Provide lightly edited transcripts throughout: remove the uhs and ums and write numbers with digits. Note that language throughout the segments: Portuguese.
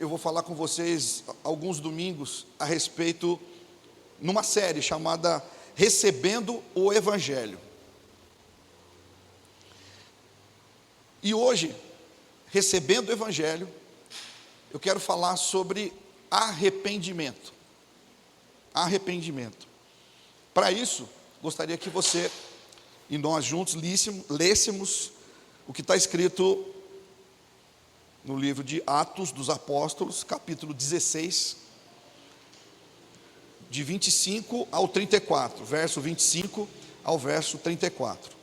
eu vou falar com vocês alguns domingos a respeito, numa série chamada Recebendo o Evangelho. E hoje, recebendo o Evangelho, eu quero falar sobre arrependimento. Arrependimento. Para isso, gostaria que você e nós juntos lêssemos o que está escrito no livro de Atos dos Apóstolos, capítulo 16, de 25 ao 34, verso 25 ao verso 34.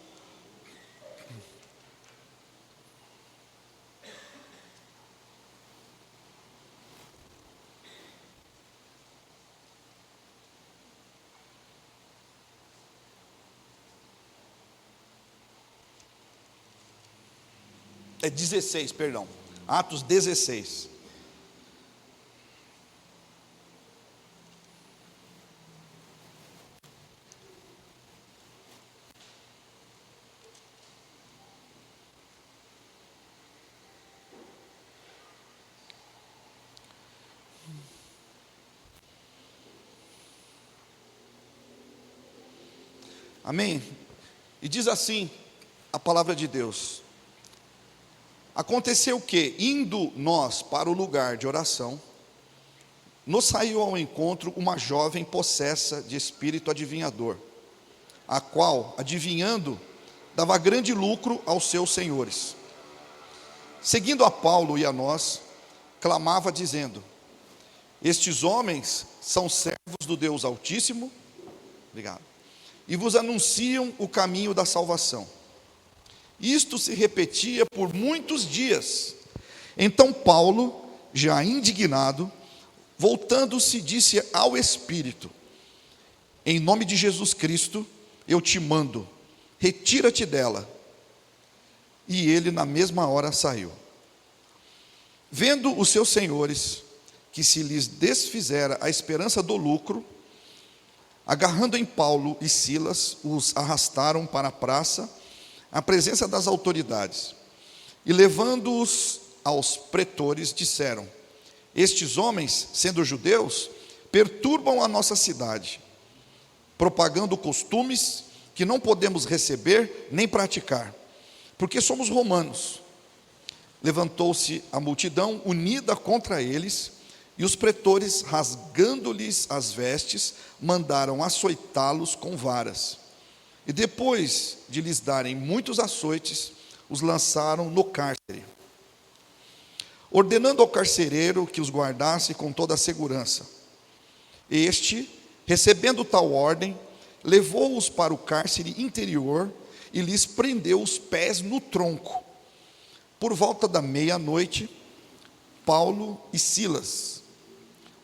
É 16, perdão. Atos 16. Amém? E diz assim a palavra de Deus: aconteceu que, indo nós para o lugar de oração, nos saiu ao encontro uma jovem possessa de espírito adivinhador, a qual, adivinhando, dava grande lucro aos seus senhores. Seguindo a Paulo e a nós, clamava dizendo: estes homens são servos do Deus Altíssimo, obrigado, e vos anunciam o caminho da salvação. Isto se repetia por muitos dias. Então Paulo, já indignado, voltando-se, disse ao Espírito: em nome de Jesus Cristo, eu te mando, retira-te dela. E ele na mesma hora saiu. Vendo os seus senhores que se lhes desfizera a esperança do lucro, agarrando em Paulo e Silas, os arrastaram para a praça, à presença das autoridades, e levando-os aos pretores, disseram: estes homens, sendo judeus, perturbam a nossa cidade, propagando costumes que não podemos receber nem praticar, porque somos romanos. Levantou-se a multidão unida contra eles, e os pretores, rasgando-lhes as vestes, mandaram açoitá-los com varas. E depois de lhes darem muitos açoites, os lançaram no cárcere, ordenando ao carcereiro que os guardasse com toda a segurança. Este, recebendo tal ordem, levou-os para o cárcere interior e lhes prendeu os pés no tronco. Por volta da meia-noite, Paulo e Silas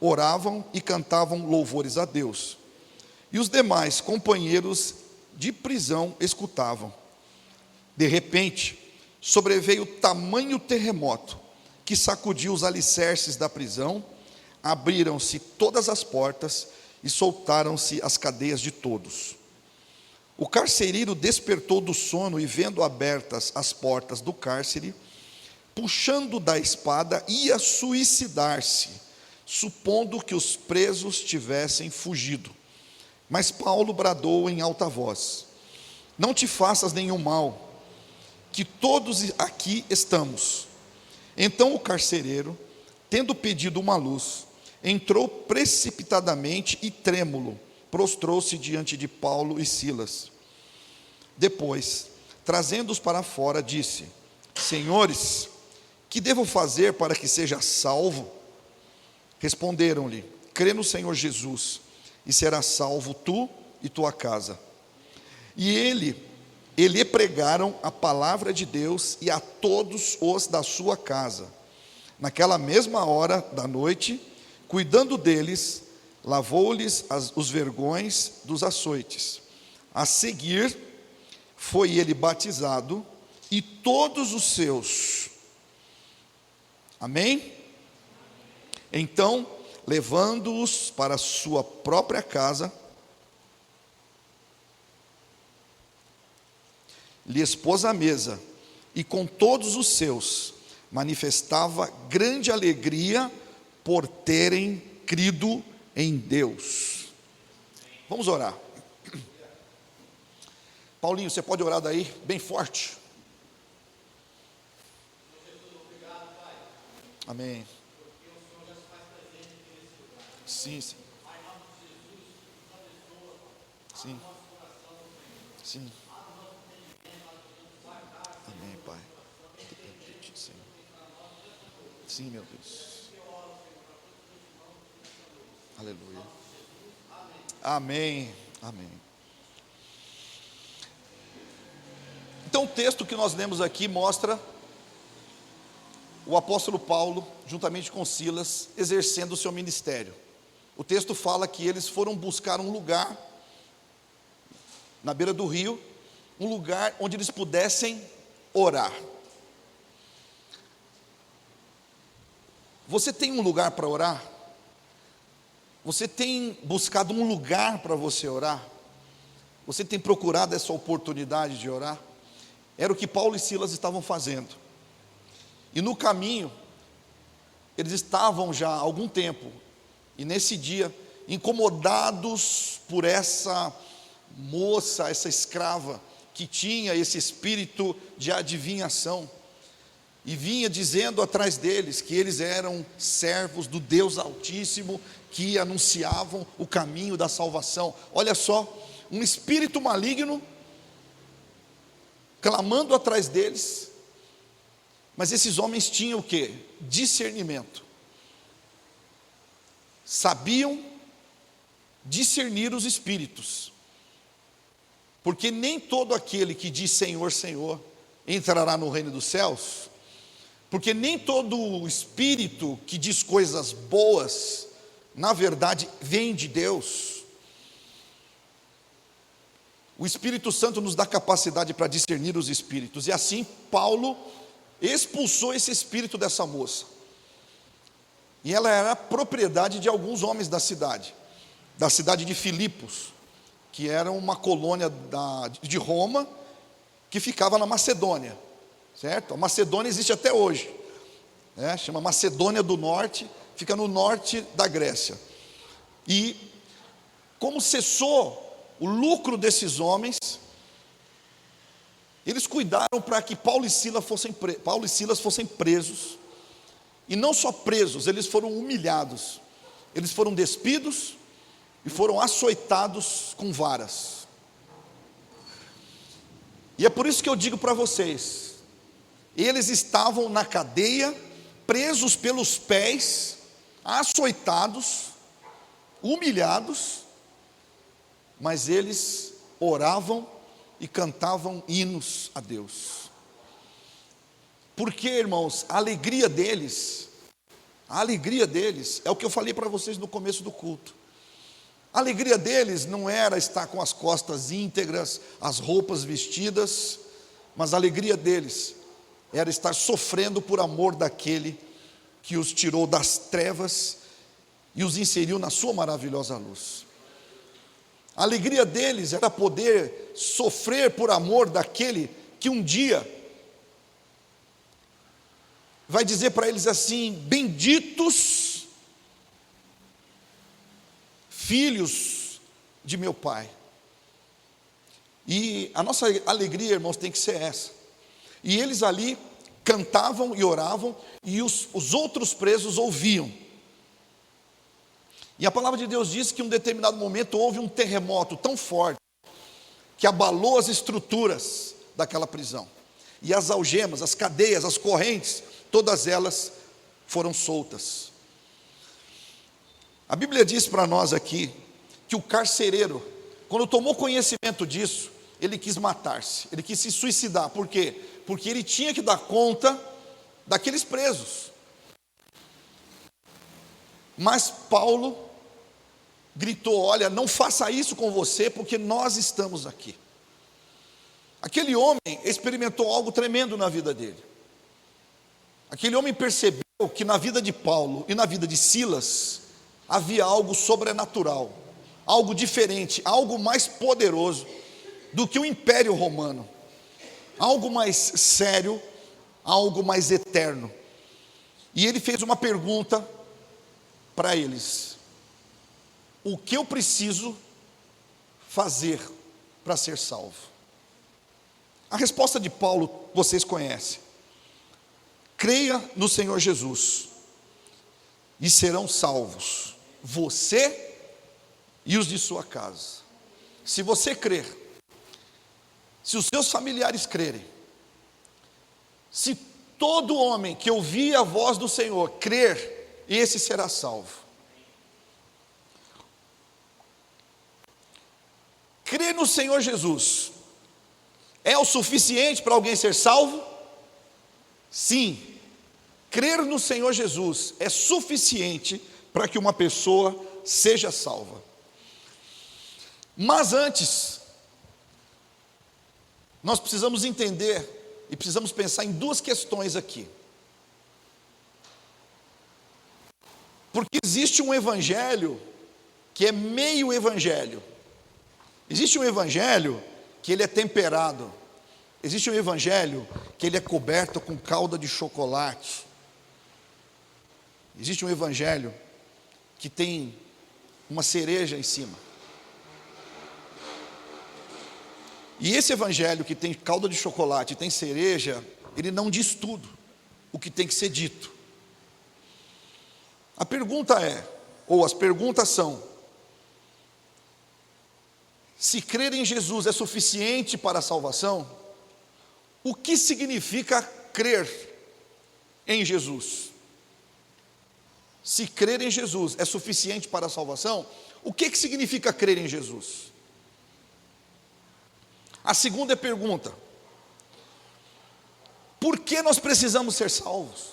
oravam e cantavam louvores a Deus, e os demais companheiros de prisão escutavam. De repente, sobreveio tamanho terremoto, que sacudiu os alicerces da prisão, abriram-se todas as portas, e soltaram-se as cadeias de todos. O carcereiro despertou do sono, e vendo abertas as portas do cárcere, puxando da espada, ia suicidar-se, supondo que os presos tivessem fugido. Mas Paulo bradou em alta voz: não te faças nenhum mal, que todos aqui estamos. Então o carcereiro, tendo pedido uma luz, entrou precipitadamente e trêmulo, prostrou-se diante de Paulo e Silas. Depois, trazendo-os para fora, disse: senhores, que devo fazer para que seja salvo? Responderam-lhe: crê no Senhor Jesus, e serás salvo tu e tua casa. E ele pregaram a palavra de Deus e a todos os da sua casa. Naquela mesma hora da noite, cuidando deles, lavou-lhes os vergões dos açoites. A seguir, foi ele batizado, e todos os seus. Amém? Então, levando-os para sua própria casa, lhe expôs a mesa, e com todos os seus manifestava grande alegria por terem crido em Deus. Vamos orar. Paulinho, você pode orar daí, bem forte. Amém. Sim, sim. Sim. Sim. Amém, Pai. Depende de ti, Senhor. Sim, meu Deus. Aleluia. Amém. Amém. Então o texto que nós lemos aqui mostra o apóstolo Paulo, juntamente com Silas, exercendo o seu ministério. O texto fala que eles foram buscar um lugar, na beira do rio, um lugar onde eles pudessem orar. Você tem um lugar para orar? Você tem buscado um lugar para você orar? Você tem procurado essa oportunidade de orar? Era o que Paulo e Silas estavam fazendo. E no caminho, eles estavam já há algum tempo, e nesse dia, incomodados por essa moça, essa escrava, que tinha esse espírito de adivinhação, e vinha dizendo atrás deles que eles eram servos do Deus Altíssimo, que anunciavam o caminho da salvação. Olha só, um espírito maligno clamando atrás deles. Mas esses homens tinham o quê? Discernimento. Sabiam discernir os espíritos. Porque nem todo aquele que diz Senhor, Senhor, entrará no reino dos céus. Porque nem todo espírito que diz coisas boas, na verdade, vem de Deus. O Espírito Santo nos dá capacidade para discernir os espíritos. E assim Paulo expulsou esse espírito dessa moça. E ela era propriedade de alguns homens da cidade de Filipos, que era uma colônia de Roma, que ficava na Macedônia, certo? A Macedônia existe até hoje, né? Chama Macedônia do Norte, fica no norte da Grécia. E como cessou o lucro desses homens, eles cuidaram para que Paulo e Silas fossem presos. E não só presos, eles foram humilhados. Eles foram despidos e foram açoitados com varas. E é por isso que eu digo para vocês, eles estavam na cadeia, presos pelos pés, açoitados, humilhados, mas eles oravam e cantavam hinos a Deus. Porque, irmãos, a alegria deles é o que eu falei para vocês no começo do culto. A alegria deles não era estar com as costas íntegras, as roupas vestidas, mas a alegria deles era estar sofrendo por amor daquele que os tirou das trevas e os inseriu na sua maravilhosa luz. A alegria deles era poder sofrer por amor daquele que um dia vai dizer para eles assim: benditos filhos de meu Pai. E a nossa alegria, irmãos, tem que ser essa. E eles ali cantavam e oravam, e os outros presos ouviam. E a palavra de Deus diz que em um determinado momento houve um terremoto tão forte, que abalou as estruturas daquela prisão. E as algemas, as cadeias, as correntes, todas elas foram soltas. A Bíblia diz para nós aqui, que o carcereiro, quando tomou conhecimento disso, ele quis matar-se, ele quis se suicidar. Por quê? Porque ele tinha que dar conta daqueles presos. Mas Paulo gritou: olha, não faça isso com você, porque nós estamos aqui. Aquele homem experimentou algo tremendo na vida dele. Aquele homem percebeu que na vida de Paulo e na vida de Silas havia algo sobrenatural, algo diferente, algo mais poderoso do que o Império Romano, algo mais sério, algo mais eterno. E ele fez uma pergunta para eles: o que eu preciso fazer para ser salvo? A resposta de Paulo vocês conhecem: creia no Senhor Jesus e serão salvos, você e os de sua casa. Se você crer, se os seus familiares crerem, se todo homem que ouvir a voz do Senhor crer, esse será salvo. Crer no Senhor Jesus é o suficiente para alguém ser salvo? Sim, crer no Senhor Jesus é suficiente para que uma pessoa seja salva. Mas antes, nós precisamos entender e precisamos pensar em duas questões aqui. Porque existe um evangelho que é meio evangelho. Existe um evangelho que ele é temperado. Existe um evangelho que ele é coberto com calda de chocolate. Existe um evangelho que tem uma cereja em cima. E esse evangelho que tem calda de chocolate e tem cereja, ele não diz tudo o que tem que ser dito. A pergunta é, ou as perguntas são: se crer em Jesus é suficiente para a salvação, o que significa crer em Jesus? Se crer em Jesus é suficiente para a salvação, o que significa crer em Jesus? A segunda pergunta: por que nós precisamos ser salvos?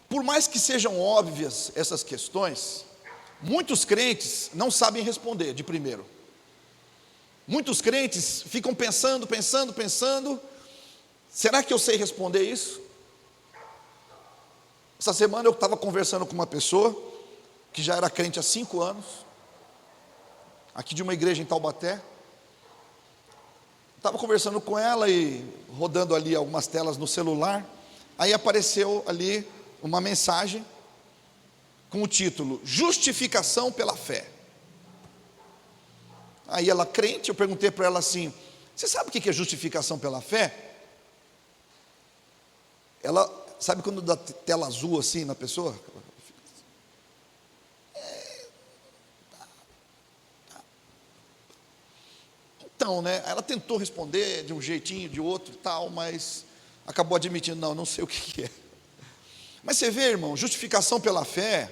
Por mais que sejam óbvias essas questões, muitos crentes não sabem responder de primeiro. Muitos crentes ficam pensando: será que eu sei responder isso? Essa semana eu estava conversando com uma pessoa que já era crente há 5 anos, aqui de uma igreja em Taubaté. Estava conversando com ela e rodando ali algumas telas no celular. Aí apareceu ali uma mensagem com o título: Justificação pela fé. Aí ela, crente, eu perguntei para ela assim: você sabe o que é justificação pela fé? Ela, sabe quando dá tela azul assim na pessoa? Então, né? Ela tentou responder de um jeitinho, de outro e tal, mas acabou admitindo: não sei o que é. Mas você vê, irmão, justificação pela fé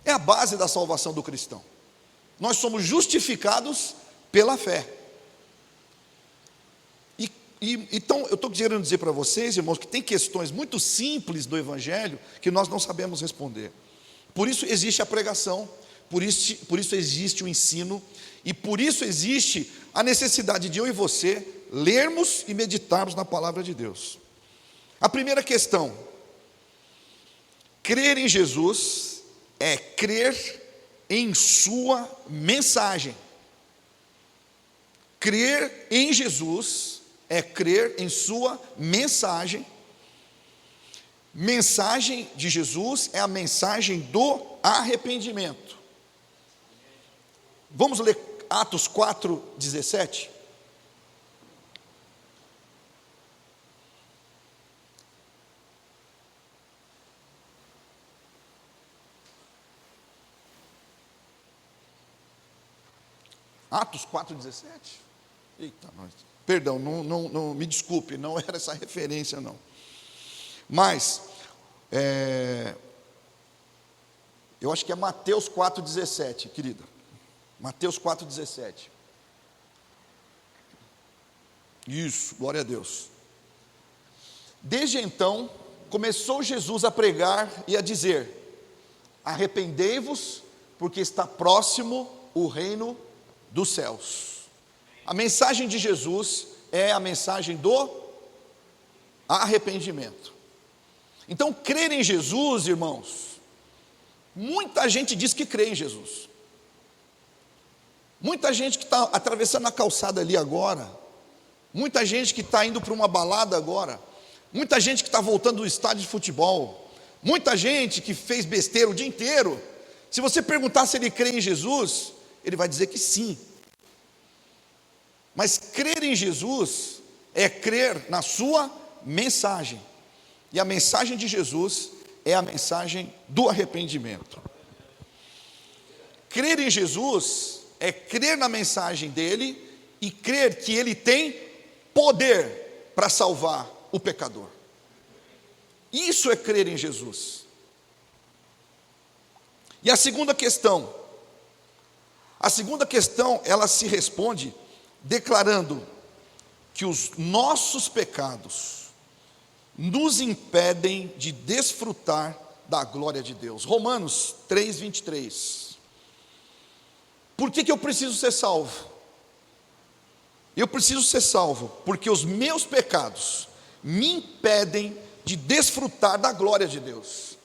é a base da salvação do cristão. Nós somos justificados pela fé. Então, eu estou querendo dizer para vocês, irmãos, que tem questões muito simples do Evangelho que nós não sabemos responder. Por isso existe a pregação, por isso existe o ensino, e por isso existe a necessidade de eu e você lermos e meditarmos na palavra de Deus. A primeira questão: crer em Jesus é crer em sua mensagem. Crer em Jesus é crer em sua mensagem. Mensagem de Jesus é a mensagem do arrependimento. Vamos ler Atos 4:17. Atos 4:17. Eita, nós. Perdão, não, me desculpe, não era essa referência não. Mas, eu acho que é Mateus 4:17, querida. Mateus 4:17. Isso, glória a Deus. Desde então, começou Jesus a pregar e a dizer: arrependei-vos, porque está próximo o reino dos céus. A mensagem de Jesus é a mensagem do arrependimento. Então, crer em Jesus, irmãos, muita gente diz que crê em Jesus. Muita gente que está atravessando a calçada ali agora, muita gente que está indo para uma balada agora, muita gente que está voltando do estádio de futebol, Muita gente que fez besteira o dia inteiro, se você perguntar se ele crê em Jesus, ele vai dizer que sim. Mas crer em Jesus é crer na sua mensagem. E a mensagem de Jesus é a mensagem do arrependimento. Crer em Jesus é crer na mensagem dele e crer que ele tem poder para salvar o pecador. Isso é crer em Jesus. E a segunda questão, ela se responde declarando que os nossos pecados nos impedem de desfrutar da glória de Deus. Romanos 3:23. Por que eu preciso ser salvo? Eu preciso ser salvo porque os meus pecados me impedem de desfrutar da glória de Deus.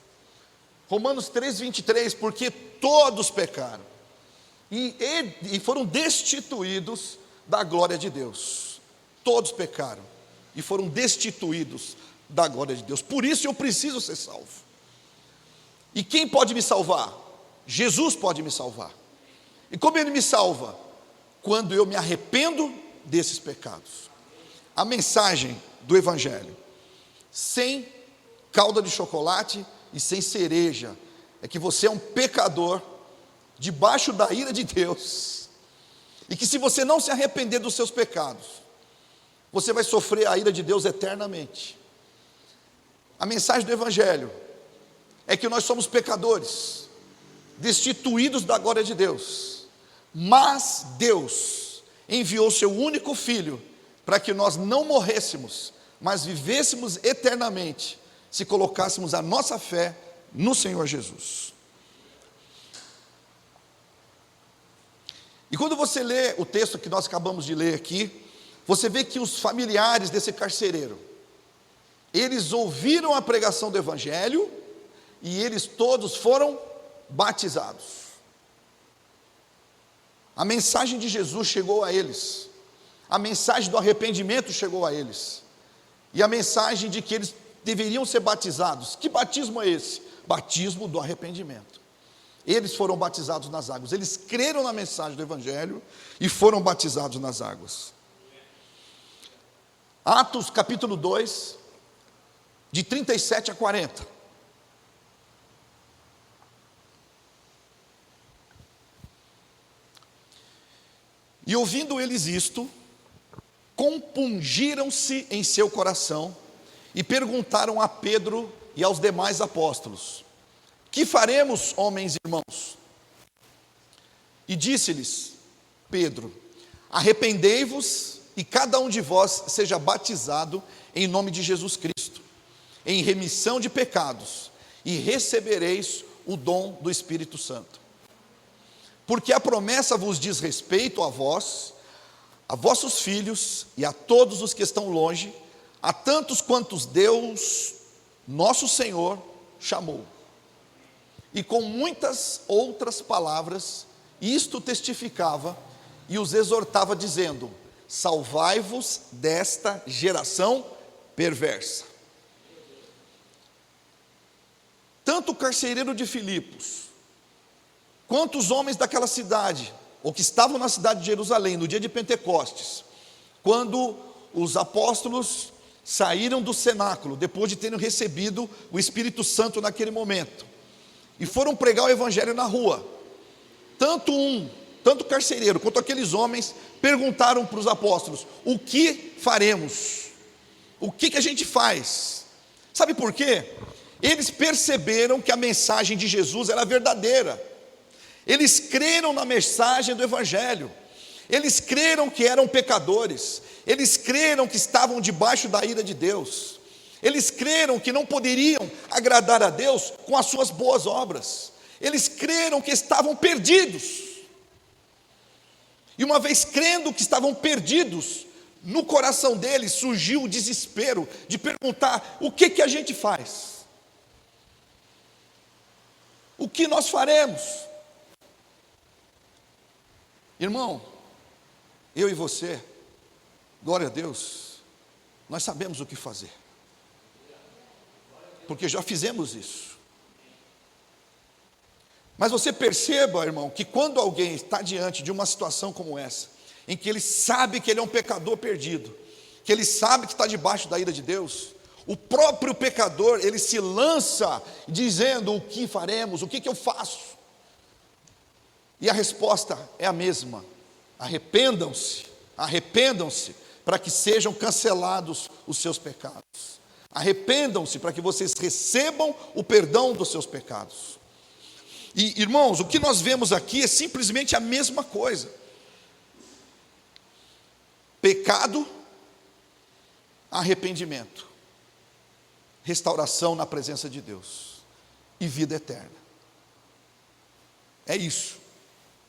Romanos 3:23, porque todos pecaram e foram destituídos da glória de Deus. Todos pecaram e foram destituídos da glória de Deus. Por isso eu preciso ser salvo. E quem pode me salvar? Jesus pode me salvar. E como ele me salva? Quando eu me arrependo desses pecados. A mensagem do Evangelho, sem calda de chocolate e sem cereja, é que você é um pecador debaixo da ira de Deus, e que se você não se arrepender dos seus pecados, você vai sofrer a ira de Deus eternamente. A mensagem do Evangelho é que nós somos pecadores, destituídos da glória de Deus, mas Deus enviou seu único Filho para que nós não morrêssemos, mas vivêssemos eternamente, se colocássemos a nossa fé no Senhor Jesus. E quando você lê o texto que nós acabamos de ler aqui, você vê que os familiares desse carcereiro, eles ouviram a pregação do Evangelho, e eles todos foram batizados. A mensagem de Jesus chegou a eles, a mensagem do arrependimento chegou a eles, e a mensagem de que eles deveriam ser batizados. Que batismo é esse? Batismo do arrependimento. Eles foram batizados nas águas, eles creram na mensagem do Evangelho e foram batizados nas águas. Atos capítulo 2, de 37 a 40. E ouvindo eles isto, compungiram-se em seu coração e perguntaram a Pedro e aos demais apóstolos: que faremos, homens e irmãos? E disse-lhes Pedro: arrependei-vos e cada um de vós seja batizado em nome de Jesus Cristo, em remissão de pecados, e recebereis o dom do Espírito Santo. Porque a promessa vos diz respeito a vós, a vossos filhos e a todos os que estão longe, a tantos quantos Deus, nosso Senhor, chamou. E com muitas outras palavras, isto testificava e os exortava, dizendo: salvai-vos desta geração perversa. Tanto o carcereiro de Filipos, quanto os homens daquela cidade, ou que estavam na cidade de Jerusalém, no dia de Pentecostes, quando os apóstolos saíram do cenáculo, depois de terem recebido o Espírito Santo naquele momento, e foram pregar o Evangelho na rua, tanto o carcereiro, quanto aqueles homens, perguntaram para os apóstolos: o que faremos? O que a gente faz? Sabe por quê? Eles perceberam que a mensagem de Jesus era verdadeira, eles creram na mensagem do Evangelho, eles creram que eram pecadores, eles creram que estavam debaixo da ira de Deus, eles creram que não poderiam agradar a Deus com as suas boas obras, eles creram que estavam perdidos, e uma vez crendo que estavam perdidos, no coração deles surgiu o desespero de perguntar: o que a gente faz? O que nós faremos? Irmão, eu e você, glória a Deus, nós sabemos o que fazer, porque já fizemos isso. Mas você perceba, irmão, que quando alguém está diante de uma situação como essa, em que ele sabe que ele é um pecador perdido, que ele sabe que está debaixo da ira de Deus, o próprio pecador, ele se lança dizendo: o que faremos, o que eu faço? E a resposta é a mesma: arrependam-se, arrependam-se, para que sejam cancelados os seus pecados. Arrependam-se para que vocês recebam o perdão dos seus pecados. E irmãos, o que nós vemos aqui é simplesmente a mesma coisa: pecado, arrependimento, restauração na presença de Deus e vida eterna. É isso.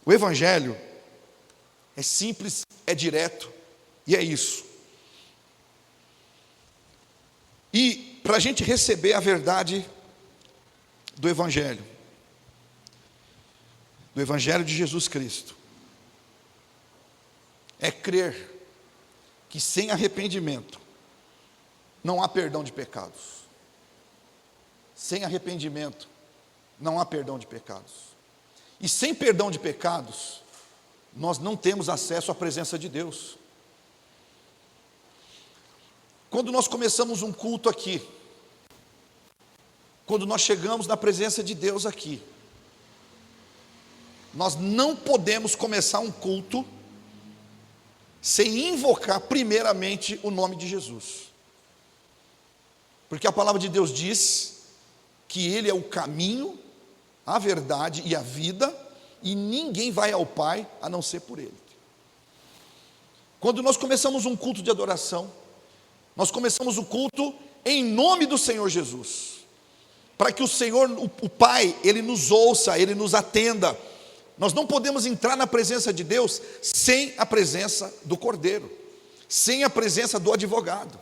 O Evangelho é simples, é direto, e é isso. E para a gente receber a verdade do Evangelho de Jesus Cristo, é crer que sem arrependimento não há perdão de pecados. Sem arrependimento não há perdão de pecados. E sem perdão de pecados, nós não temos acesso à presença de Deus. Quando nós começamos um culto aqui, quando nós chegamos na presença de Deus aqui, nós não podemos começar um culto sem invocar primeiramente o nome de Jesus. Porque a palavra de Deus diz que Ele é o caminho, a verdade e a vida, e ninguém vai ao Pai a não ser por Ele. Quando nós começamos um culto de adoração, nós começamos o culto em nome do Senhor Jesus, para que o Senhor, o Pai, Ele nos ouça, Ele nos atenda. Nós não podemos entrar na presença de Deus sem a presença do Cordeiro, sem a presença do advogado,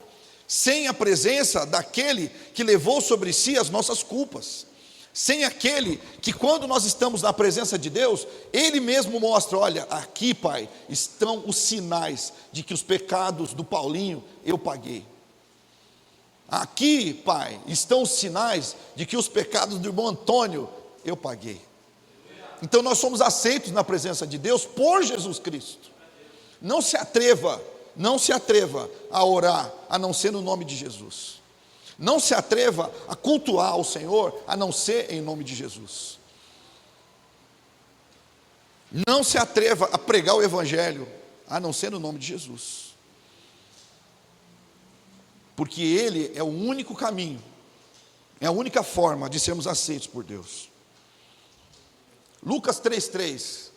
sem a presença daquele que levou sobre si as nossas culpas, sem aquele que, quando nós estamos na presença de Deus, Ele mesmo mostra: olha, aqui, Pai, estão os sinais de que os pecados do Paulinho eu paguei. Aqui, Pai, estão os sinais de que os pecados do irmão Antônio eu paguei. Então nós somos aceitos na presença de Deus por Jesus Cristo. Não se atreva a orar a não ser no nome de Jesus. Não se atreva a cultuar ao Senhor a não ser em nome de Jesus. Não se atreva a pregar o Evangelho a não ser no nome de Jesus. Porque Ele é o único caminho, é a única forma de sermos aceitos por Deus. Lucas 3:3.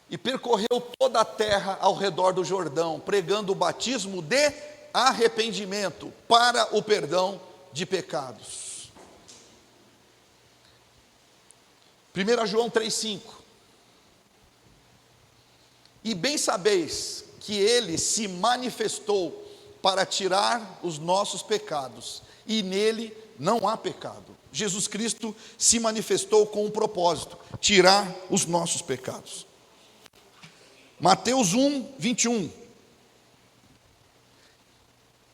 E percorreu toda a terra ao redor do Jordão, pregando o batismo de arrependimento para o perdão de pecados. 1 João 3:5. E bem sabeis que Ele se manifestou para tirar os nossos pecados, e nele não há pecado. Jesus Cristo se manifestou com um propósito: tirar os nossos pecados. Mateus 1:21.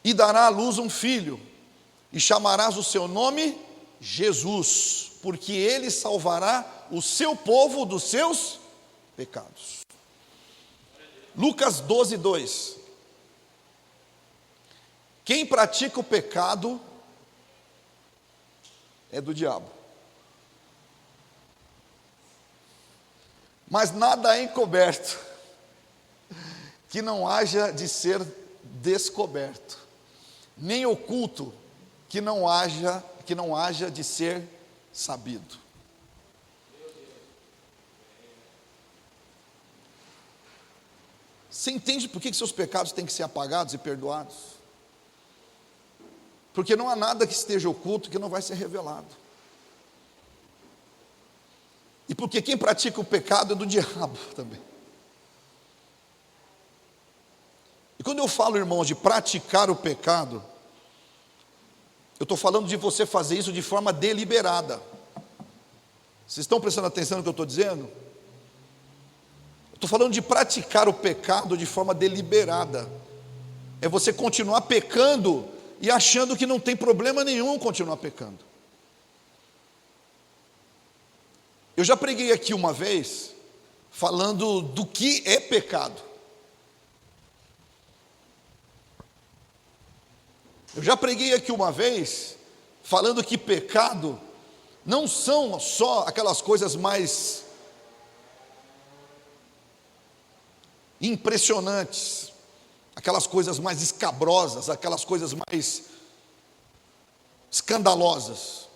E dará à luz um filho, e chamarás o seu nome Jesus, porque ele salvará o seu povo dos seus pecados. Lucas 12:2. Quem pratica o pecado é do diabo. Mas nada é encoberto que não haja de ser descoberto, nem oculto que não haja de ser sabido. Você entende por que seus pecados têm que ser apagados e perdoados? Porque não há nada que esteja oculto que não vai ser revelado. E porque quem pratica o pecado é do diabo também. E quando eu falo, irmãos, de praticar o pecado, eu estou falando de você fazer isso de forma deliberada. Vocês estão prestando atenção no que eu estou dizendo? Eu estou falando de praticar o pecado de forma deliberada. É você continuar pecando e achando que não tem problema nenhum continuar pecando. Eu já preguei aqui uma vez, falando do que é pecado. Eu já preguei aqui uma vez, falando que pecado não são só aquelas coisas mais impressionantes, aquelas coisas mais escabrosas, aquelas coisas mais escandalosas.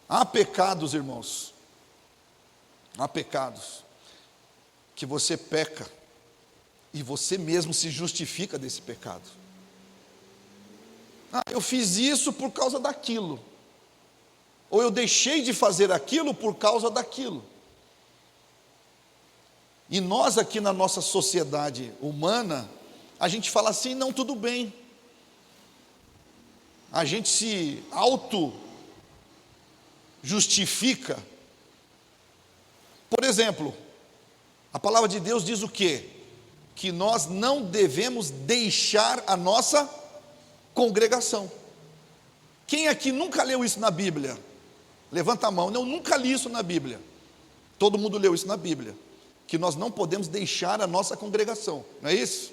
Há pecados, irmãos, há pecados que você peca e você mesmo se justifica desse pecado. Eu fiz isso por causa daquilo, ou eu deixei de fazer aquilo por causa daquilo. E nós aqui na nossa sociedade humana, a gente fala assim, não, tudo bem. A gente se auto-justifica. Por exemplo, a palavra de Deus diz o quê? Que nós não devemos deixar a nossa congregação. Quem aqui nunca leu isso na Bíblia? Levanta a mão. Não, nunca li isso na Bíblia. Todo mundo leu isso na Bíblia, que nós não podemos deixar a nossa congregação, não é isso?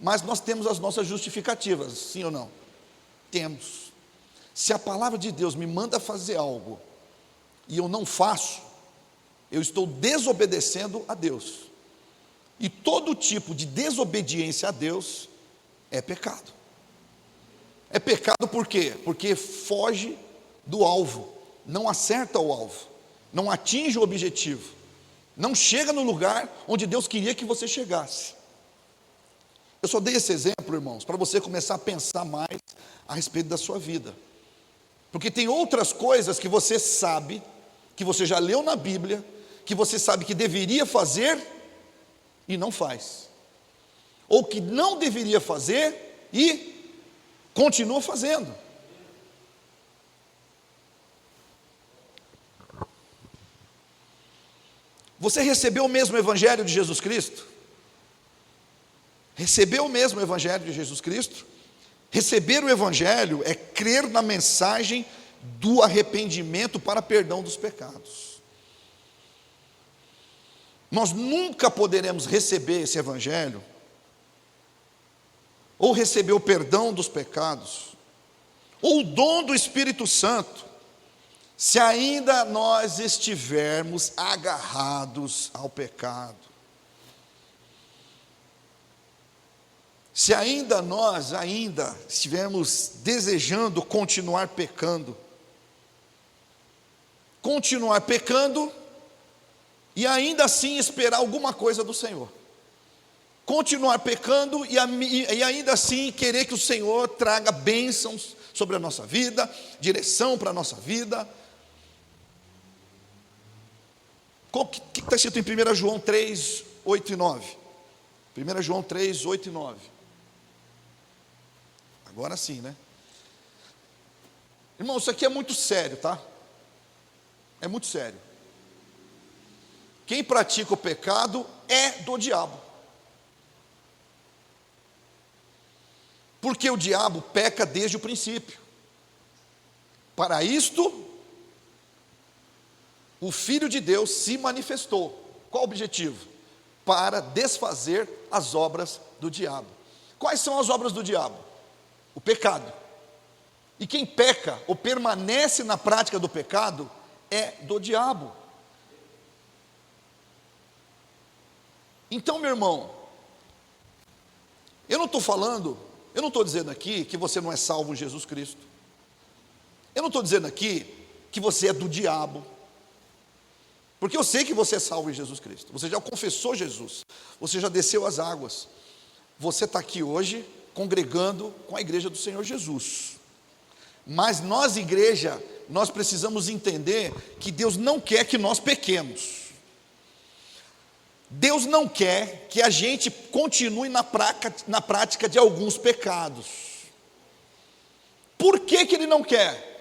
Mas nós temos as nossas justificativas, sim ou não? Temos. Se a palavra de Deus me manda fazer algo e eu não faço, eu estou desobedecendo a Deus. E todo tipo de desobediência a Deus é pecado. É pecado por quê? Porque foge do alvo, não acerta o alvo, não atinge o objetivo, não chega no lugar onde Deus queria que você chegasse. Eu só dei esse exemplo, irmãos, para você começar a pensar mais a respeito da sua vida. Porque tem outras coisas que você sabe, que você já leu na Bíblia, que você sabe que deveria fazer e não faz. Ou que não deveria fazer e continua fazendo. Você recebeu o mesmo Evangelho de Jesus Cristo? Recebeu o mesmo Evangelho de Jesus Cristo? Receber o Evangelho é crer na mensagem do arrependimento para perdão dos pecados. Nós nunca poderemos receber esse Evangelho, ou receber o perdão dos pecados, ou o dom do Espírito Santo, se ainda nós estivermos agarrados ao pecado. Se ainda nós estivermos desejando continuar pecando e ainda assim esperar alguma coisa do Senhor. Continuar pecando e ainda assim querer que o Senhor traga bênçãos sobre a nossa vida, direção para a nossa vida. O que está escrito em 1 João 3, 8 e 9? 1 João 3, 8 e 9. Agora sim, né? Irmão, isso aqui é muito sério, tá? É muito sério. Quem pratica o pecado é do diabo. Porque o diabo peca desde o princípio. Para isto, o Filho de Deus se manifestou. Qual o objetivo? Para desfazer as obras do diabo. Quais são as obras do diabo? O pecado. E quem peca ou permanece na prática do pecado é do diabo. Então, meu irmão, eu não estou dizendo aqui que você não é salvo em Jesus Cristo. Eu não estou dizendo aqui que você é do diabo. Porque eu sei que você é salvo em Jesus Cristo. Você já confessou Jesus. Você já desceu as águas. Você está aqui hoje congregando com a igreja do Senhor Jesus. Mas nós, igreja, nós precisamos entender que Deus não quer que nós pequemos. Deus não quer que a gente continue na prática de alguns pecados. Por que Ele não quer?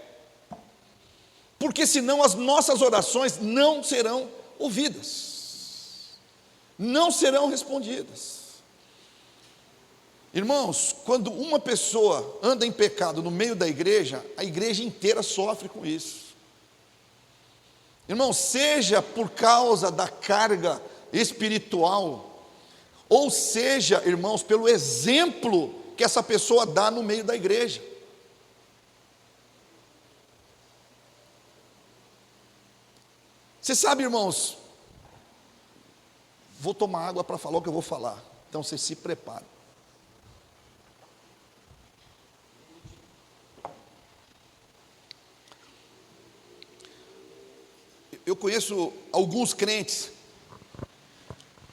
Porque senão as nossas orações não serão ouvidas, não serão respondidas. Irmãos, quando uma pessoa anda em pecado no meio da igreja, a igreja inteira sofre com isso. Irmãos, seja por causa da carga espiritual, ou seja, irmãos, pelo exemplo que essa pessoa dá no meio da igreja. Você sabe, irmãos, vou tomar água para falar o que eu vou falar, então você se prepara. Eu conheço alguns crentes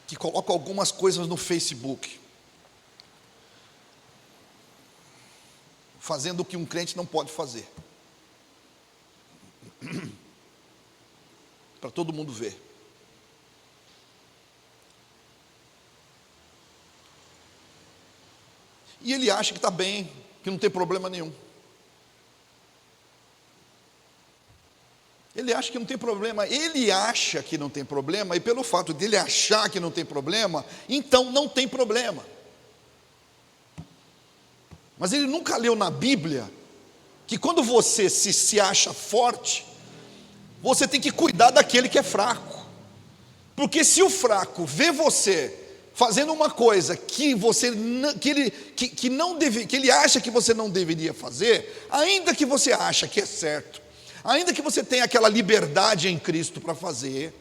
que colocam algumas coisas no Facebook, fazendo o que um crente não pode fazer, para todo mundo ver. E ele acha que está bem, que não tem problema nenhum. Ele acha que não tem problema, ele acha que não tem problema, e pelo fato dele achar que não tem problema, então não tem problema. Mas ele nunca leu na Bíblia que quando você se acha forte, você tem que cuidar daquele que é fraco. Porque se o fraco vê você fazendo uma coisa que ele acha que você não deveria fazer, ainda que você acha que é certo, ainda que você tenha aquela liberdade em Cristo para fazer,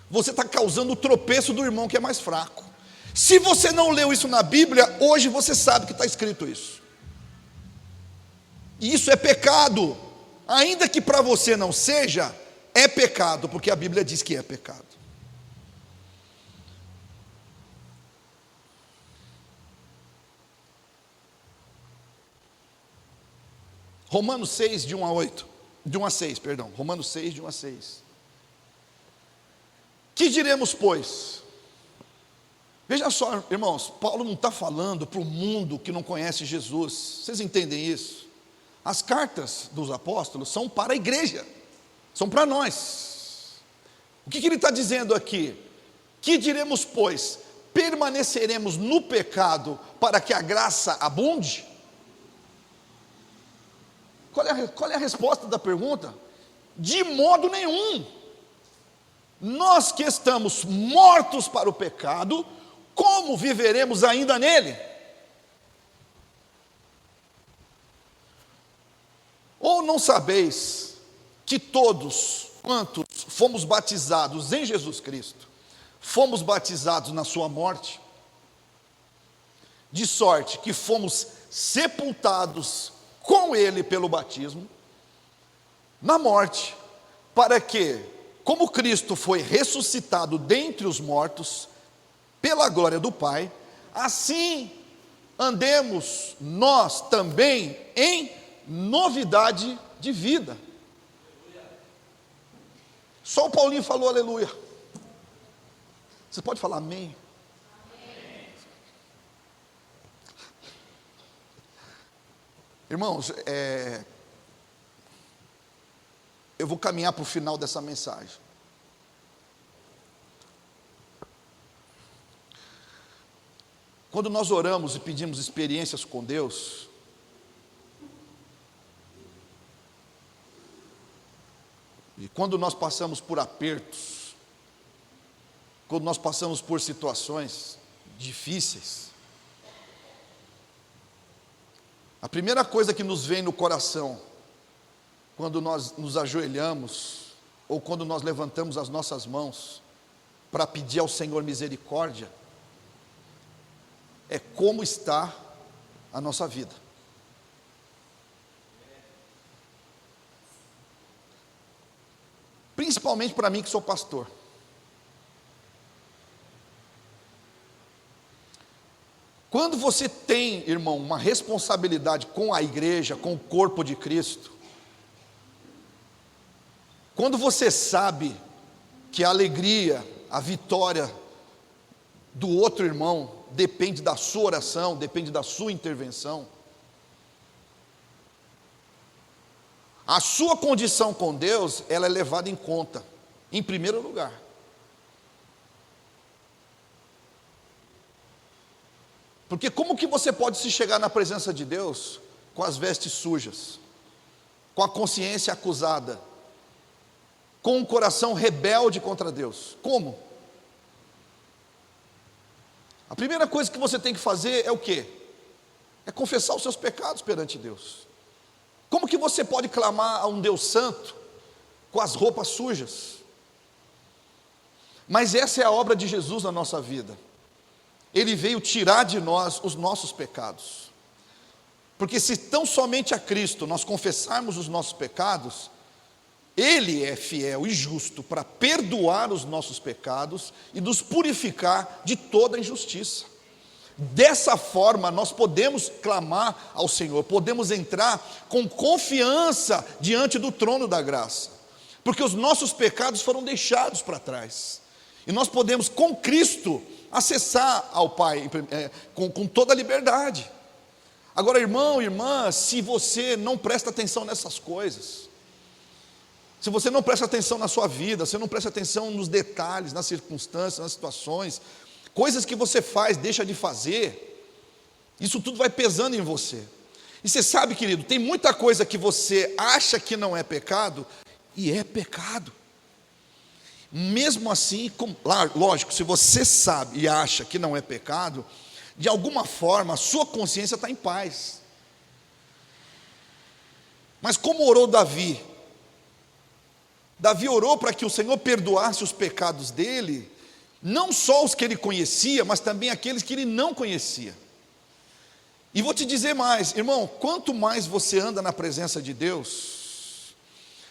você está causando o tropeço do irmão que é mais fraco. Se você não leu isso na Bíblia, hoje você sabe que está escrito isso. E isso é pecado, ainda que para você não seja, é pecado, porque a Bíblia diz que é pecado. Romanos 6, de 1 a 8. De 1 a 6, perdão. Romanos 6, de 1 a 6. Que diremos, pois? Veja só, irmãos, Paulo não está falando para o mundo que não conhece Jesus. Vocês entendem isso? As cartas dos apóstolos são para a igreja, são para nós. O que ele está dizendo aqui? Que diremos, pois? Permaneceremos no pecado para que a graça abunde? Qual é a resposta da pergunta? De modo nenhum. Nós que estamos mortos para o pecado, como viveremos ainda nele? Ou não sabeis que todos quantos fomos batizados em Jesus Cristo, fomos batizados na sua morte, de sorte que fomos sepultados com ele pelo batismo, na morte, para que, como Cristo foi ressuscitado dentre os mortos, pela glória do Pai, assim andemos nós também em novidade de vida. Só o Paulinho falou aleluia. Você pode falar amém? Irmãos, eu vou caminhar para o final dessa mensagem. Quando nós oramos e pedimos experiências com Deus, e quando nós passamos por apertos, quando nós passamos por situações difíceis, a primeira coisa que nos vem no coração, quando nós nos ajoelhamos, ou quando nós levantamos as nossas mãos, para pedir ao Senhor misericórdia, é como está a nossa vida. Principalmente para mim que sou pastor. Quando você tem, irmão, uma responsabilidade com a igreja, com o corpo de Cristo, quando você sabe que a alegria, a vitória do outro irmão depende da sua oração, depende da sua intervenção, a sua condição com Deus, ela é levada em conta, em primeiro lugar. Porque como que você pode se chegar na presença de Deus com as vestes sujas, com a consciência acusada, com um coração rebelde contra Deus? Como? A primeira coisa que você tem que fazer é o quê? É confessar os seus pecados perante Deus. Como que você pode clamar a um Deus santo com as roupas sujas? Mas essa é a obra de Jesus na nossa vida. Ele veio tirar de nós os nossos pecados. Porque se tão somente a Cristo nós confessarmos os nossos pecados, Ele é fiel e justo para perdoar os nossos pecados e nos purificar de toda injustiça. Dessa forma nós podemos clamar ao Senhor, podemos entrar com confiança diante do trono da graça, porque os nossos pecados foram deixados para trás, e nós podemos com Cristo acessar ao Pai com toda a liberdade. Agora, irmão, irmã, se você não presta atenção nessas coisas, se você não presta atenção na sua vida, você não presta atenção nos detalhes, nas circunstâncias, nas situações, coisas que você faz, deixa de fazer, isso tudo vai pesando em você. E você sabe, querido, tem muita coisa que você acha que não é pecado, e é pecado. Mesmo assim, lógico, se você sabe e acha que não é pecado, de alguma forma a sua consciência está em paz. Mas como orou Davi? Davi orou para que o Senhor perdoasse os pecados dele, não só os que ele conhecia, mas também aqueles que ele não conhecia. E vou te dizer mais, irmão, quanto mais você anda na presença de Deus,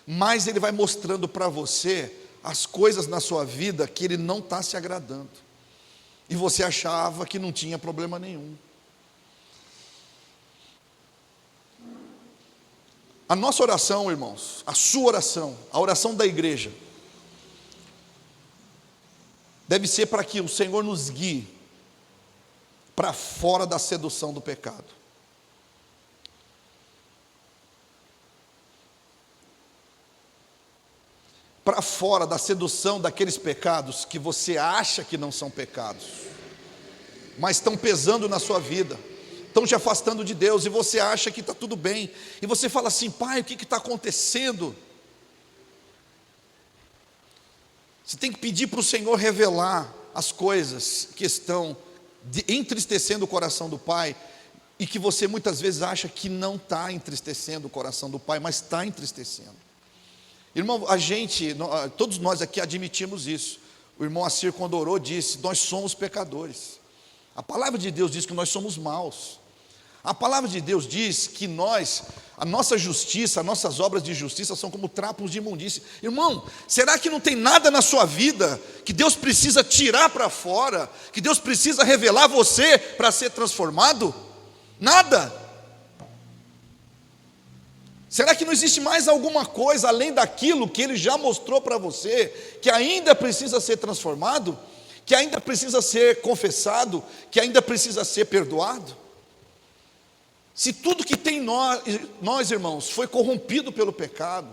mais Ele vai mostrando para você as coisas na sua vida que Ele não está se agradando, e você achava que não tinha problema nenhum. A nossa oração, irmãos, a sua oração, a oração da igreja, deve ser para que o Senhor nos guie para fora da sedução do pecado. Para fora da sedução daqueles pecados que você acha que não são pecados, mas estão pesando na sua vida, estão te afastando de Deus, e você acha que está tudo bem, e você fala assim: pai, o que está acontecendo? Você tem que pedir para o Senhor revelar as coisas que estão entristecendo o coração do Pai, e que você muitas vezes acha que não está entristecendo o coração do Pai, mas está entristecendo. Irmão, todos nós aqui admitimos isso. O irmão Assir, quando orou, disse: nós somos pecadores. A palavra de Deus diz que nós somos maus. A palavra de Deus diz que a nossa justiça, as nossas obras de justiça são como trapos de imundície. Irmão, será que não tem nada na sua vida que Deus precisa tirar para fora, que Deus precisa revelar você para ser transformado? Nada. Será que não existe mais alguma coisa além daquilo que Ele já mostrou para você, que ainda precisa ser transformado, que ainda precisa ser confessado, que ainda precisa ser perdoado? Se tudo que tem nós, irmãos, foi corrompido pelo pecado,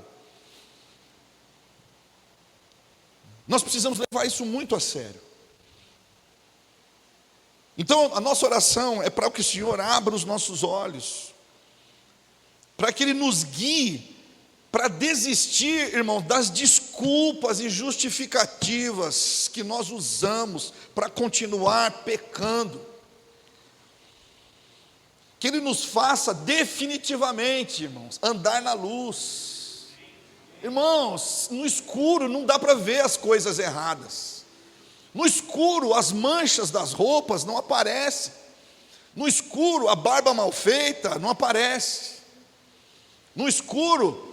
nós precisamos levar isso muito a sério. Então a nossa oração é para que o Senhor abra os nossos olhos, para que Ele nos guie, para desistir, irmão, das desculpas e justificativas que nós usamos para continuar pecando. Que Ele nos faça definitivamente, irmãos, andar na luz. Irmãos, no escuro não dá para ver as coisas erradas. No escuro as manchas das roupas não aparecem. No escuro a barba mal feita não aparece. No escuro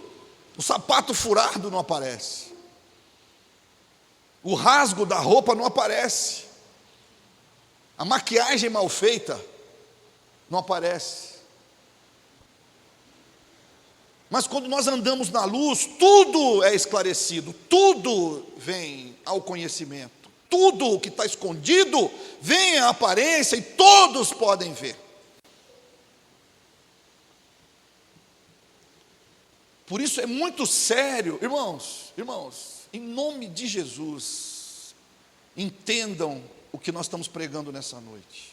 o sapato furado não aparece. O rasgo da roupa não aparece. A maquiagem mal feita não aparece. Mas quando nós andamos na luz, tudo é esclarecido, tudo vem ao conhecimento, tudo que está escondido vem à aparência e todos podem ver. Por isso é muito sério, irmãos, em nome de Jesus, entendam o que nós estamos pregando nessa noite.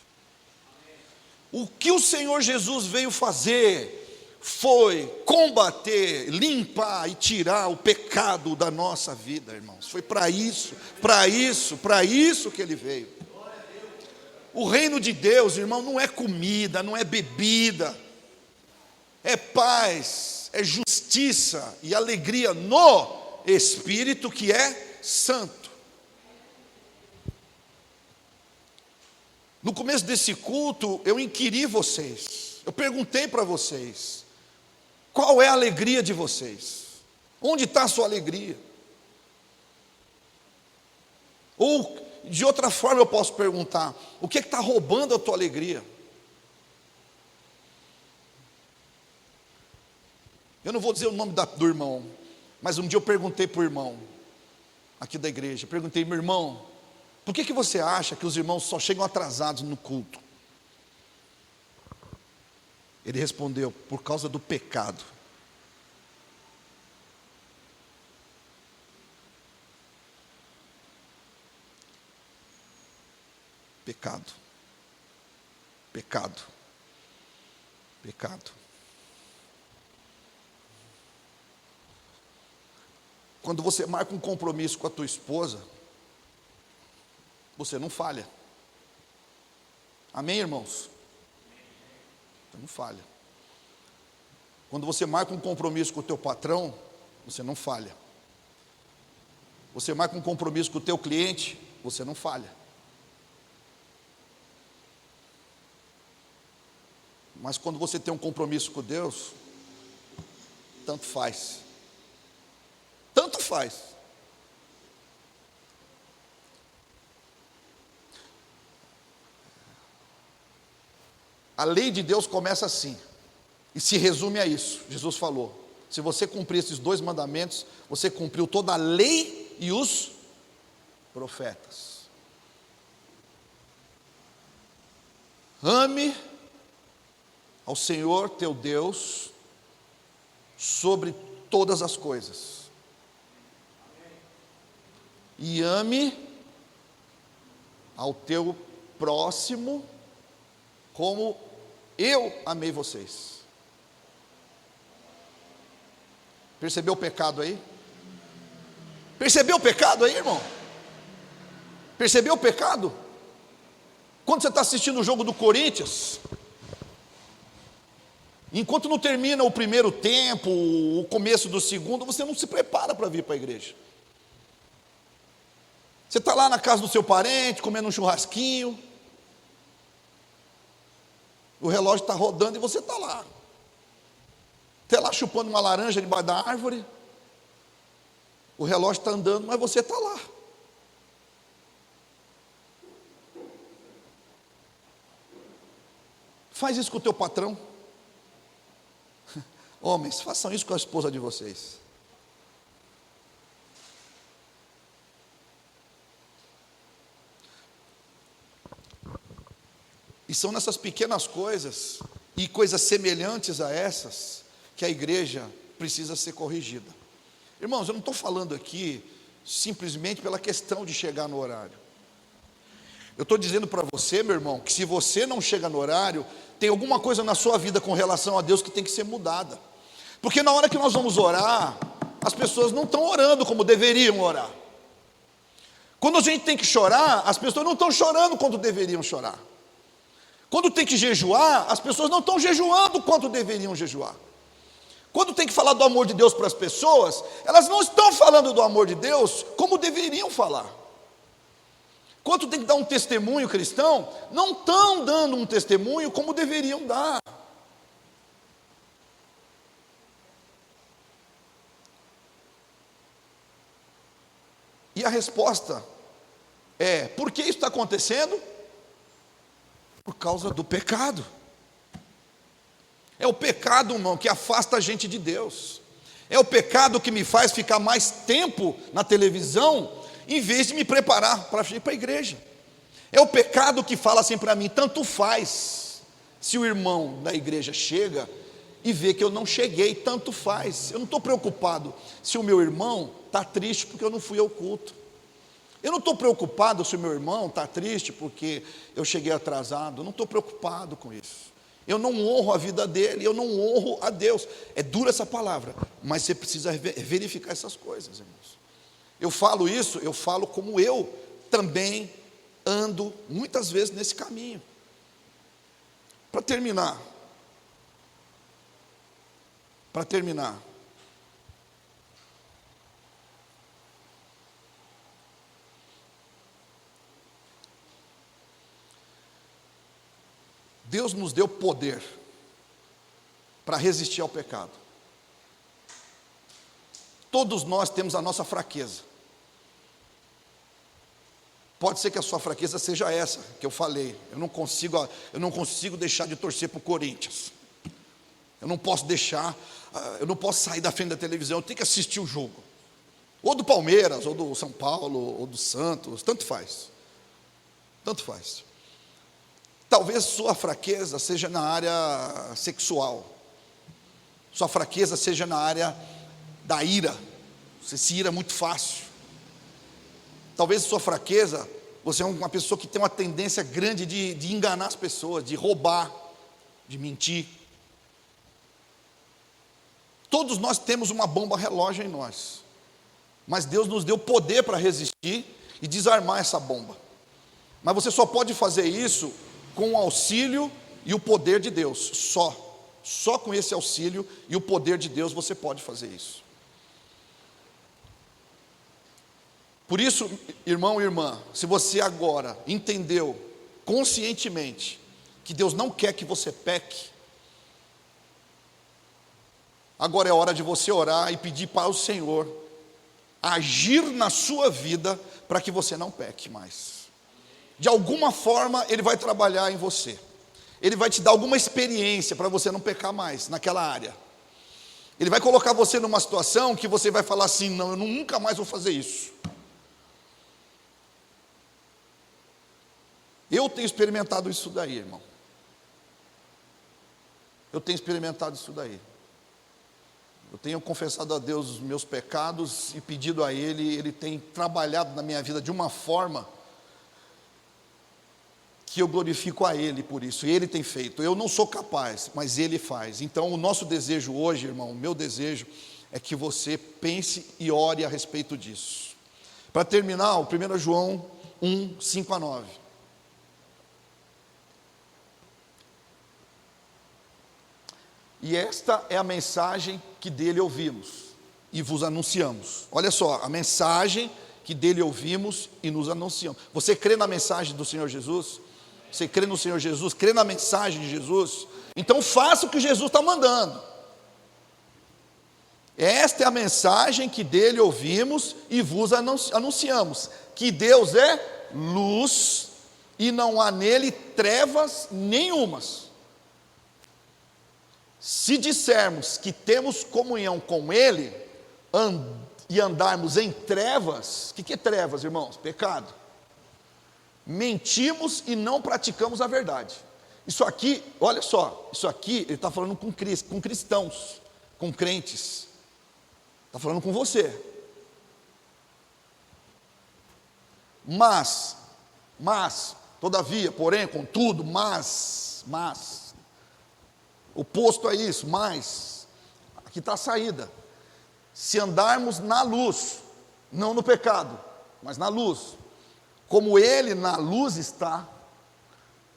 O que o Senhor Jesus veio fazer foi combater, limpar e tirar o pecado da nossa vida, irmãos. Foi para isso que Ele veio. O reino de Deus, irmão, não é comida, não é bebida, é paz, é justiça e alegria no Espírito, que é santo. No começo desse culto, eu inquiri vocês, eu perguntei para vocês, qual é a alegria de vocês? Onde está a sua alegria? Ou, de outra forma eu posso perguntar, o que está roubando a tua alegria? Eu não vou dizer o nome do irmão, mas um dia eu perguntei para o irmão, aqui da igreja, perguntei, meu irmão, por que você acha que os irmãos só chegam atrasados no culto? Ele respondeu, por causa do pecado. Pecado. Pecado. Pecado. Quando você marca um compromisso com a tua esposa, você não falha. Amém, irmãos? Você não falha. Quando você marca um compromisso com o teu patrão, você não falha. Você marca um compromisso com o teu cliente, você não falha. Mas quando você tem um compromisso com Deus, tanto faz. Tanto faz. A lei de Deus começa assim, e se resume a isso. Jesus falou, se você cumprir esses 2 mandamentos, você cumpriu toda a lei e os profetas. Ame ao Senhor teu Deus sobre todas as coisas. E ame ao teu próximo como eu amei vocês. Percebeu o pecado aí? Percebeu o pecado aí, irmão? Percebeu o pecado? Quando você está assistindo o jogo do Corinthians, enquanto não termina o primeiro tempo, o começo do segundo, você não se prepara para vir para a igreja. Você está lá na casa do seu parente, comendo um churrasquinho, o relógio está rodando e você está lá. Até lá chupando uma laranja debaixo da árvore, o relógio está andando, mas você está lá. Faz isso com o teu patrão. Homens, façam isso com a esposa de vocês. E são nessas pequenas coisas, e coisas semelhantes a essas, que a igreja precisa ser corrigida. Irmãos, eu não estou falando aqui simplesmente pela questão de chegar no horário. Eu estou dizendo para você, meu irmão, que se você não chega no horário, tem alguma coisa na sua vida com relação a Deus que tem que ser mudada. Porque na hora que nós vamos orar, as pessoas não estão orando como deveriam orar. Quando a gente tem que chorar, as pessoas não estão chorando quando deveriam chorar. Quando tem que jejuar, as pessoas não estão jejuando quanto deveriam jejuar. Quando tem que falar do amor de Deus para as pessoas, elas não estão falando do amor de Deus como deveriam falar. Quando tem que dar um testemunho cristão, não estão dando um testemunho como deveriam dar. E a resposta é, por que isso está acontecendo? Por causa do pecado. É o pecado, irmão, que afasta a gente de Deus. É o pecado que me faz ficar mais tempo na televisão, em vez de me preparar para ir para a igreja. É o pecado que fala assim para mim, tanto faz se o irmão da igreja chega e vê que eu não cheguei, tanto faz. Eu não estou preocupado se o meu irmão está triste porque eu não fui ao culto. Eu não estou preocupado se o meu irmão está triste porque eu cheguei atrasado. Eu não estou preocupado com isso. Eu não honro a vida dele, eu não honro a Deus. É dura essa palavra, mas você precisa verificar essas coisas, irmãos. Eu falo isso, eu falo como eu também ando muitas vezes nesse caminho. Para terminar, Deus nos deu poder para resistir ao pecado. Todos nós temos a nossa fraqueza. Pode ser que a sua fraqueza seja essa que eu falei. Eu não consigo deixar de torcer para o Corinthians. Eu não posso sair da frente da televisão, eu tenho que assistir o jogo. Ou do Palmeiras, ou do São Paulo, ou do Santos, tanto faz. Tanto faz. Talvez sua fraqueza seja na área sexual. Sua fraqueza seja na área da ira. Você se ira muito fácil. Talvez sua fraqueza, você é uma pessoa que tem uma tendência grande de enganar as pessoas, de roubar, de mentir. Todos nós temos uma bomba relógio em nós. Mas Deus nos deu poder para resistir e desarmar essa bomba. Mas você só pode fazer isso com o auxílio e o poder de Deus, só com esse auxílio e o poder de Deus você pode fazer isso. Por isso, irmão e irmã, se você agora entendeu conscientemente que Deus não quer que você peque, agora é hora de você orar e pedir para o Senhor agir na sua vida para que você não peque mais. De alguma forma Ele vai trabalhar em você. Ele vai te dar alguma experiência para você não pecar mais naquela área. Ele vai colocar você numa situação que você vai falar assim: não, eu nunca mais vou fazer isso. Eu tenho experimentado isso daí, irmão. Eu tenho experimentado isso daí. Eu tenho confessado a Deus os meus pecados e pedido a Ele tem trabalhado na minha vida de uma forma que eu glorifico a Ele por isso, e Ele tem feito. Eu não sou capaz, mas Ele faz. Então o nosso desejo hoje, irmão, o meu desejo é que você pense e ore a respeito disso. Para terminar, o 1 João 1, 5 a 9. E esta é a mensagem que dele ouvimos e vos anunciamos. Olha só, a mensagem que dele ouvimos e nos anunciamos. Você crê na mensagem do Senhor Jesus? Você crê no Senhor Jesus? Crê na mensagem de Jesus? Então faça o que Jesus está mandando. Esta é a mensagem que dele ouvimos e vos anunciamos, que Deus é luz e não há nele trevas nenhumas. Se dissermos que temos comunhão com Ele e andarmos em trevas, o que é trevas, irmãos? Pecado. Mentimos e não praticamos a verdade. Isso aqui, olha só, isso aqui ele está falando com cristãos, com crentes. Está falando com você. Mas, todavia, porém, contudo, mas, oposto a isso, mas, aqui está a saída. Se andarmos na luz, não no pecado, mas na luz, como Ele na luz está,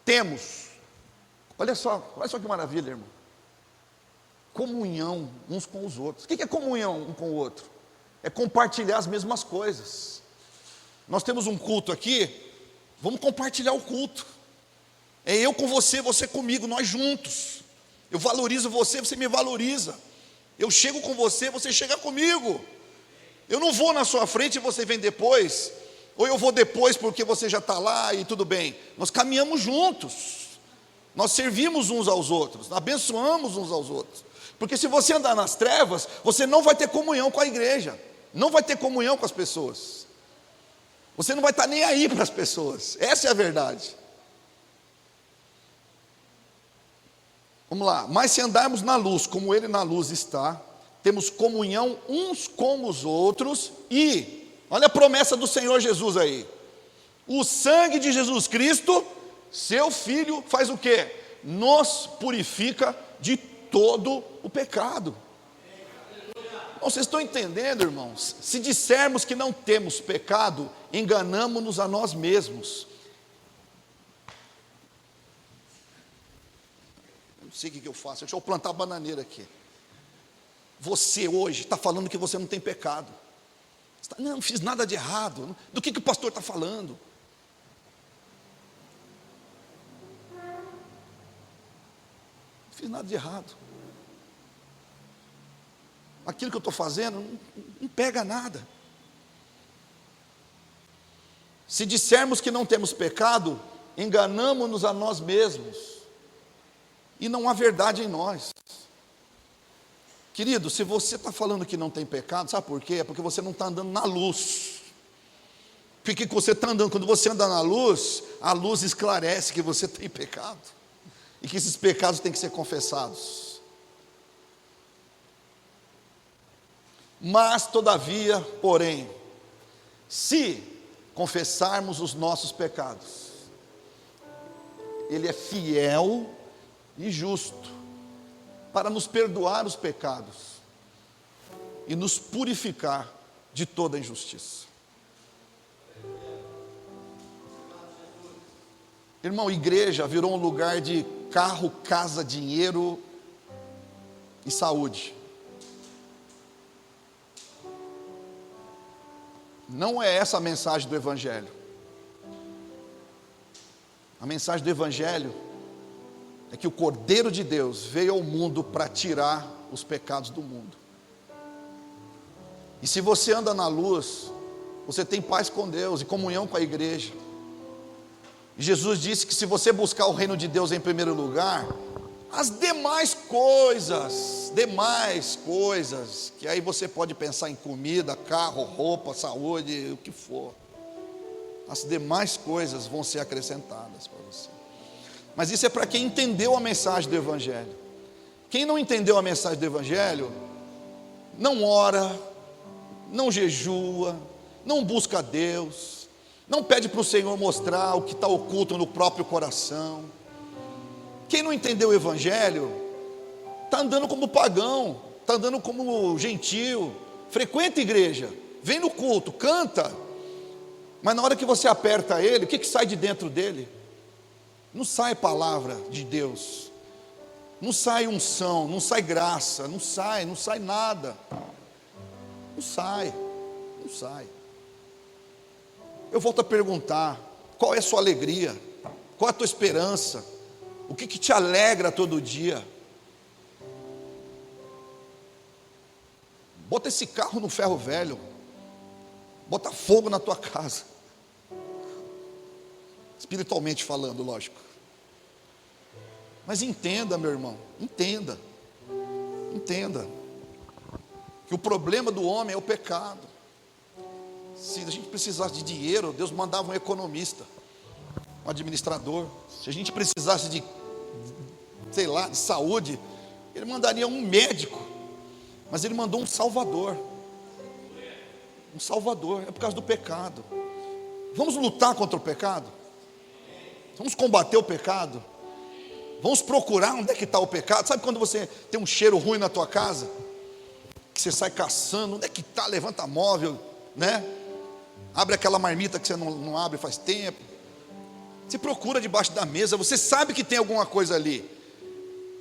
temos, olha só que maravilha, irmão, comunhão uns com os outros. O que é comunhão um com o outro? É compartilhar as mesmas coisas. Nós temos um culto aqui, vamos compartilhar o culto. É eu com você, você comigo, nós juntos. Eu valorizo você, você me valoriza. Eu chego com você, você chega comigo. Eu não vou na sua frente e você vem depois, ou eu vou depois porque você já está lá e tudo bem. Nós caminhamos juntos, nós servimos uns aos outros, abençoamos uns aos outros. Porque se você andar nas trevas, você não vai ter comunhão com a igreja, não vai ter comunhão com as pessoas, você não vai estar nem aí para as pessoas, essa é a verdade. Vamos lá, mas se andarmos na luz, como Ele na luz está, temos comunhão uns com os outros, e Olha a promessa do Senhor Jesus aí. O sangue de Jesus Cristo, seu Filho, faz o quê? Nos purifica de todo o pecado. Vocês estão entendendo, irmãos? Se dissermos que não temos pecado, enganamos-nos a nós mesmos. Eu não sei o que eu faço, deixa eu plantar bananeira aqui. Você hoje está falando que você não tem pecado. Não fiz nada de errado. Do que o pastor está falando? Não fiz nada de errado. Aquilo que eu estou fazendo não pega nada. Se dissermos que não temos pecado, enganamos-nos a nós mesmos, e não há verdade em nós. Querido, se você está falando que não tem pecado, sabe por quê? É porque você não está andando na luz. Porque você está andando, quando você anda na luz, a luz esclarece que você tem pecado, e que esses pecados têm que ser confessados. Mas, todavia, porém, se confessarmos os nossos pecados, Ele é fiel e justo para nos perdoar os pecados e nos purificar de toda injustiça. Irmão, igreja virou um lugar de carro, casa, dinheiro e saúde. Não é essa a mensagem do Evangelho. A mensagem do Evangelho é que o Cordeiro de Deus veio ao mundo para tirar os pecados do mundo. E se você anda na luz, você tem paz com Deus e comunhão com a igreja. E Jesus disse que se você buscar o reino de Deus em primeiro lugar, as demais coisas, que aí você pode pensar em comida, carro, roupa, saúde, o que for, as demais coisas vão ser acrescentadas para você. Mas isso é para quem entendeu a mensagem do Evangelho. Quem não entendeu a mensagem do Evangelho, não ora, não jejua, não busca Deus, não pede para o Senhor mostrar o que está oculto no próprio coração. Quem não entendeu o Evangelho, está andando como pagão, está andando como gentil, frequenta a igreja, vem no culto, canta, mas na hora que você aperta ele, o que sai de dentro dele? Não sai palavra de Deus, não sai unção, não sai graça, não sai nada, não sai. Eu volto a perguntar, qual é a sua alegria? Qual é a tua esperança? O que te alegra todo dia? Bota esse carro no ferro velho, bota fogo na tua casa, espiritualmente falando, lógico. Mas entenda, meu irmão, entenda que o problema do homem é o pecado. Se a gente precisasse de dinheiro, Deus mandava um economista, um administrador. Se a gente precisasse de, sei lá, de saúde, Ele mandaria um médico, mas Ele mandou um Salvador. Um Salvador, é por causa do pecado. Vamos lutar contra o pecado? Vamos combater o pecado? Vamos procurar onde é que está o pecado? Sabe quando você tem um cheiro ruim na tua casa? Que você sai caçando, onde é que está? Levanta móvel, né? Abre aquela marmita que você não abre faz tempo. Você procura debaixo da mesa, você sabe que tem alguma coisa ali.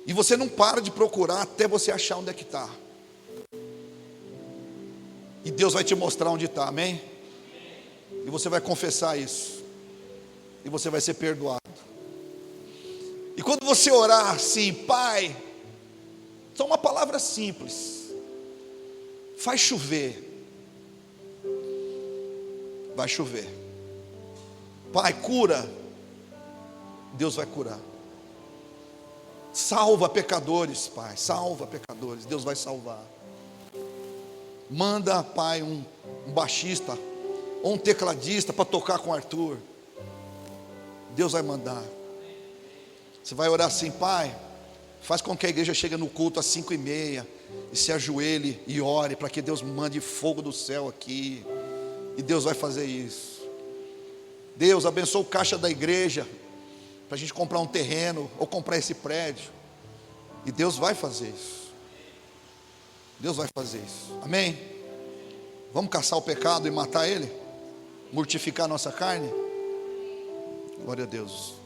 E você não para de procurar até você achar onde é que está. E Deus vai te mostrar onde está, amém? E você vai confessar isso. E você vai ser perdoado. E quando você orar assim, Pai, só uma palavra simples, faz chover. Vai chover. Pai, cura. Deus vai curar. Salva pecadores, Pai, salva pecadores, Deus vai salvar. Manda, Pai, um baixista ou um tecladista para tocar com Arthur. Deus vai mandar. Você vai orar assim, Pai, faz com que a igreja chegue no culto às 5:30 e se ajoelhe e ore para que Deus mande fogo do céu aqui. E Deus vai fazer isso. Deus abençoa o caixa da igreja, para a gente comprar um terreno, ou comprar esse prédio. E Deus vai fazer isso. Deus vai fazer isso. Amém? Vamos caçar o pecado e matar ele? Mortificar nossa carne? Glória a Deus.